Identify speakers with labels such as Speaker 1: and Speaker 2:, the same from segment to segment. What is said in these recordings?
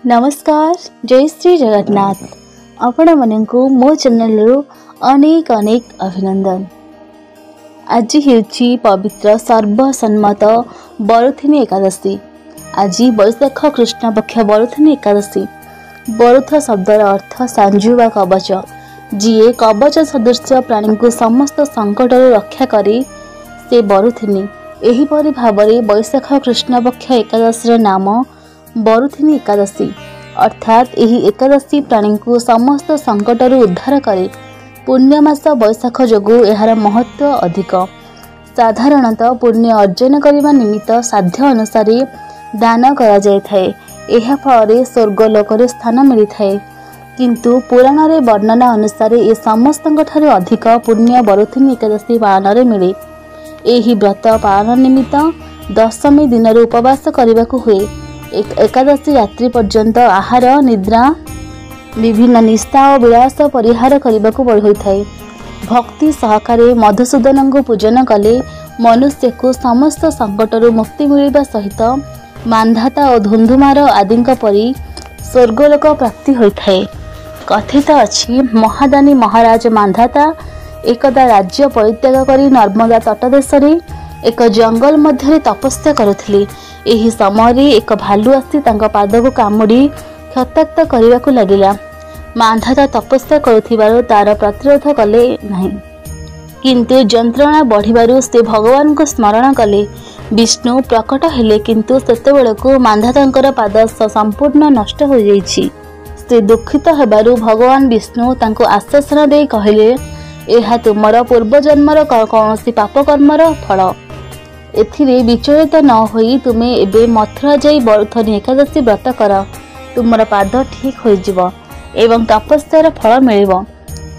Speaker 1: नमस्कार जय श्री जगन्नाथ आपण मानू मो चैनल रु अनेक अनेक अभिनंदन। आज हेउची पवित्र सर्वसम्मत बरुथिनी एकादशी। आज वैशाख कृष्ण पक्ष बरुथिनी एकादशी। बरुथ शब्दर अर्थ सांजु वा कवच, जी कवच सदृश प्राणी को समस्त संकट रक्षा करे से बरुथिनी। एहीपरि भावरे वैशाख कृष्ण पक्ष एकादशी नाम बरुथिनी एकादशी, अर्थात यही एकादशी प्राणी को समस्त संकट उद्धार करे। पुण्यमास वैशाख जोगु यार महत्व अधिक। साधारणतः पुण्य अर्जन करने निमित्त साध्य अनुसार दान करा जाय थाए। एहा फଳରେ स्वर्गलोक स्थान मिली थाए, किंतु पुराण रे वर्णना अनुसार ए समस्त अधिक पुण्य बरुथिनी एकादशी पालन मिले। एही व्रत पालन निमित्त दशमी दिन उपवास करने हुए। एकादशी रात्रि पर्यंत आहार निद्रा विभिन्न निष्ठा और विलास परिहार करने को पड़े। भक्ति सहकारे मधुसूदन को पूजन कले मनुष्य को समस्त संकट मुक्ति मिलवा सहित मांधाता और धुंधुमार आदि परी स्वर्गलोक प्राप्ति होता है। कथित अछि महादानी महाराज मांधाता एकदा राज्य परित्याग करी नर्मदा तटदेश एक जंगल मध्य तपस्या करुथिले। एही समय एक भालू आसी तांका पाद को कामुड़ी क्षताक्त करने को लगिला। मांधाता तपस्या करुथिबारु तार प्रतिरोध कले नहीं, किंतु जंत्रणा बढ़िबारु से भगवान को स्मरण कले। विष्णु प्रकट हेले, किंतु सेतेबेलकु मांधातांकर पाद संपूर्ण नष्ट हो जाइछि। से दुखित हेबारु भगवान विष्णु तांको आश्वासन दे कहिले, एहा तुमर पूर्वजन्मर कौनसी पापकर्मर फल। एथिरे विचलित न होई तुमे एबे मथुरा जाई बरुथिनी एकादशी व्रत कर। तुमर पाद ठीक हो जिवो एवं तपस्यार फल मिलिबो।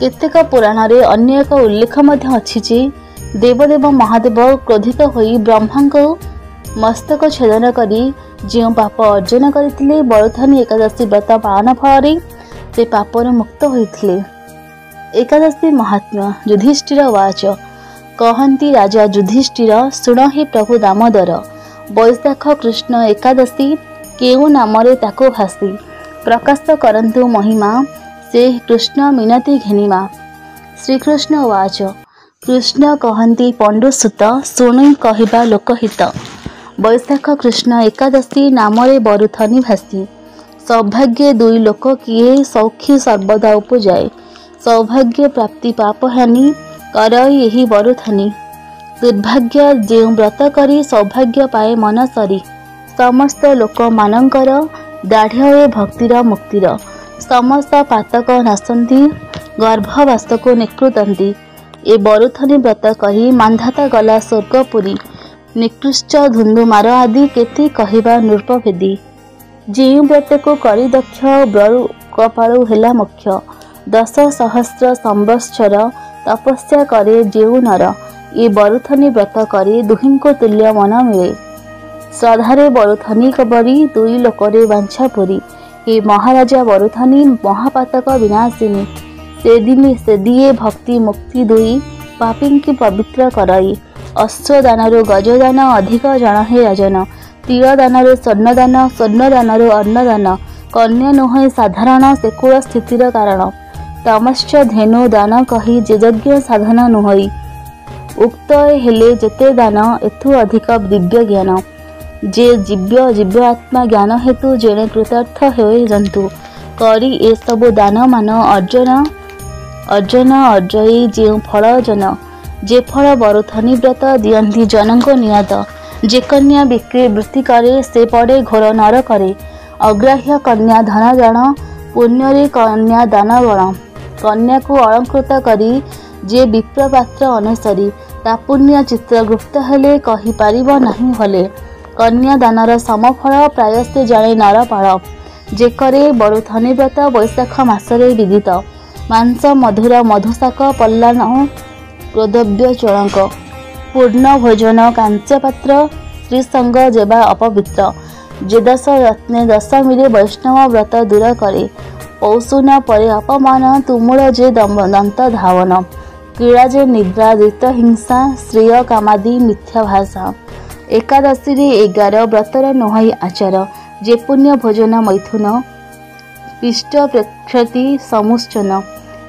Speaker 1: केतेक पुराण रे अन्य एक उल्लेख मध्य अछि जे देवदेव महादेव क्रोधित होई ब्रह्मा को मस्तक छेदन करी जो पाप अर्जन करथिले बरुथिनी एकादशी व्रत पालन फल से पापर मुक्त होइथिले। एकादशी महात्म्य। युधिष्ठिर वाच कहती राजा युधिष्ठिर, शुण हे प्रभु दामोदर, वैशाख कृष्ण एकादशी केउ नामरे ताको भासी प्रकाश करंतु महिमा, से कृष्ण मिनति घेनिमा। श्रीकृष्ण वाच कृष्ण कहती पंडुसुत, शुणु कहवा लोकहित। वैशाख कृष्ण एकादशी नामरे बरुथिनी भासी। सौभाग्य दुई लोक किए सौखी सर्वदा उपजाए। सौभाग्य प्राप्ति पापहानि करई यही बरुथिनी। दुर्भाग्य जेउ व्रत करी सौभाग्य पाए मन सरी। समस्त लोक मानकर दाढ़ भक्तिर मुक्तिर। समस्त पातक नासंती गर्भवास को निकृतंती। ए बरुथिनी व्रत करी मांधाता गला स्वर्गपुरी। निकृष्ट धुंधुमार आदि केते कहवा नृपभेदी। जेउ व्रत को करी दक्ष ब्रु कपाळु हेला मुख्य। 10 सहस्र संवत्सर तपस्या करे जेउ नर। ये बरुथिनी व्रत करे दुहिं को तुल्य मन मिले। श्रद्धारे बरुथिनी कबरी दुई लोकरे वांछा पुरी। हे महाराजा बरुथिनी महापातक विनाशिनी। से दिए भक्ति मुक्ति दुई पापी की पवित्र करई। अश्वदान गजदान अधिक जन हे राजन। तीरदान स्वर्णदान, स्वर्णदान अन्नदान। कन्या नुहे साधारण सेकुल स्थितिर कारण। तमश्च धेनु दान कही जे यज्ञ साधन नुहई। उक्त हेले जेते दान एथु अधिक दिव्य ज्ञान। जे जीव्य आत्मा ज्ञान हेतु जेने कृतार्थ होए जंतु। करी ए सबु दान मान अर्जन अर्जई जे फल जन। जे फल बरुथिनी व्रत दियंती जनक नियत। जे कन्या बिक्री वृत्ति करे से पड़े घोर नर करे। अग्राह्य कन्या धन दान, पुण्य कन्या दान गण। कन्या को अलंकृत करी जे विप्रपात्र अनुसारी। ता पुण्य चित्र गुप्त हेले कही पारिब नहीं भले। कन्या दानर समफल प्राय से जाने नरपाल। जे करे बरुथिनी व्रत वैशाख मासरे विदित। मांस मधुर मधुशाक पल्लान क्रोधव्य चणक। पूर्ण भोजन कांस्यपात्र श्रीसंग जेबा अपवित्र। जे दश रत्ने दशमी वैष्णव व्रत दूर करे। पौषुन परे अपमान तुमुल जे दंत धावन। क्रीड़ा जे निद्रा दृत हिंसा श्रेय कामादि मिथ्या भाषा। एकादशी 11 व्रतर नोहाई आचार। जे पुण्य भोजन मैथुन पिष्ट प्रक्षति समुच्चन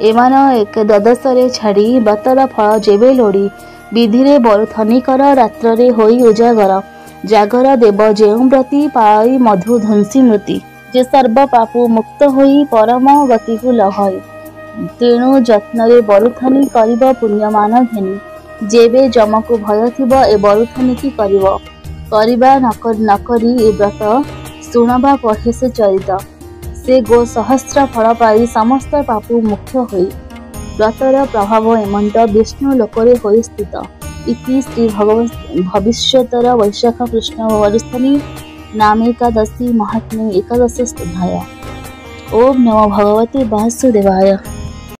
Speaker 1: एमान एक द्वादशरे छाड़ी व्रतर फल जेबे लोड़ी विधि बरुथनिकर रात्रे होई उजागर जागर देव जेउ व्रती पाई मधु धंसी मृति जे सर्व पापु मुक्त होई परम गति को लहई तेणु जत्न बरुथनी कर पुण्यमान घेनी जेबे जमकु भय थिब ए बरुथनी की करिबा नकरी ए व्रत शुणबा पढ़े से चरित से गो सहस्र फल पाई समस्त पापु मुक्त होई व्रतर प्रभाव एमंत विष्णु लोकरे होई स्थित इति श्री भविष्यतर वैशाख कृष्ण वरुस्थनी नाम एकादशी महात्म्य एकादश अध्याय। ओम नमो भगवते वासुदेवाय।